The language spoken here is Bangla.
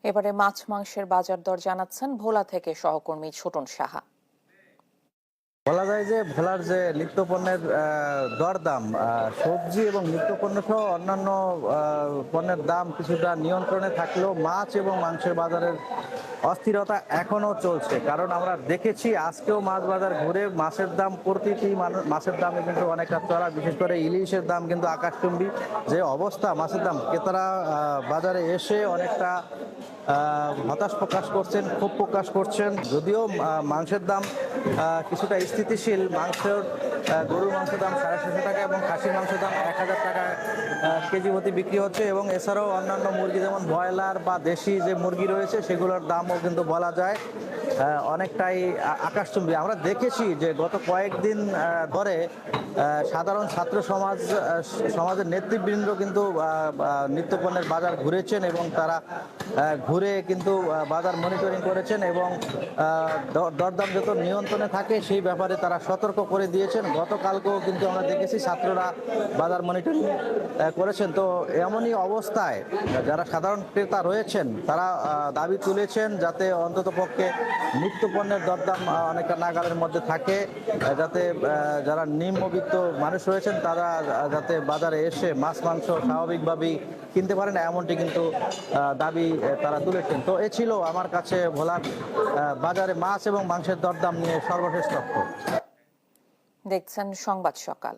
এবারে মাছ মাংসের বাজার দর জানাচ্ছেন ভোলা থেকে সহকর্মী ছোটন সাহা। বলা যায় যে ভোলার যে নিত্যপণ্যের দরদাম, সবজি এবং নিত্যপণ্য সহ অন্যান্য পণ্যের দাম কিছুটা নিয়ন্ত্রণে থাকলেও মাছ এবং মাংসের বাজারের অস্থিরতা এখনো চলছে। কারণ আমরা দেখেছি আজকেও মাছ বাজার ঘুরে মাছের দাম, প্রতিটি মাছের দামে কিন্তু অনেকটা চড়া। বিশেষ করে ইলিশের দাম কিন্তু আকাশচুম্বী যে অবস্থা। মাছের দাম ক্রেতারা বাজারে এসে অনেকটা হতাশ প্রকাশ করছেন, ক্ষোভ প্রকাশ করছেন। যদিও মাংসের দাম কিছুটা স্থিতিশীল। গরুর মাংসের দাম 650 টাকা এবং খাসির মাংসের দাম 1000 টাকা কেজি প্রতি বিক্রি হচ্ছে। এবং এছাড়াও অন্যান্য মুরগি যেমন ব্রয়লার বা দেশি যে মুরগি রয়েছে সেগুলোর দামও কিন্তু বলা যায় অনেকটাই আকাশচুম্বী। আমরা দেখেছি যে গত কয়েকদিন ধরে সাধারণ ছাত্র সমাজের নেতৃবৃন্দ কিন্তু নিত্যপণ্যের বাজার ঘুরেছেন এবং তারা ঘুরে কিন্তু বাজার মনিটরিং করেছেন এবং দরদাম যত নিয়ন্ত্রণে থাকে সেই ব্যাপারে তারা সতর্ক করে দিয়েছেন। গতকালকেও কিন্তু আমরা দেখেছি ছাত্ররা বাজার মনিটরিং করেছেন। তো এমনই অবস্থায় যারা সাধারণ ক্রেতা রয়েছেন তারা দাবি তুলেছেন যাতে অন্ততপক্ষে নিত্যপণ্যের দরদাম অনেকটা নাগালের মধ্যে থাকে, যাতে যারা নিম্নবিত্ত মানুষ রয়েছেন তারা যাতে বাজারে এসে মাছ মাংস স্বাভাবিকভাবেই কিনতে পারেন, এমনটি কিন্তু দাবি তারা তুলেছেন। তো এ ছিল আমার কাছে ভোলার বাজারে মাছ এবং মাংসের দরদাম নিয়ে সর্বশেষ তথ্য। দেখছেন সংবাদ সকাল।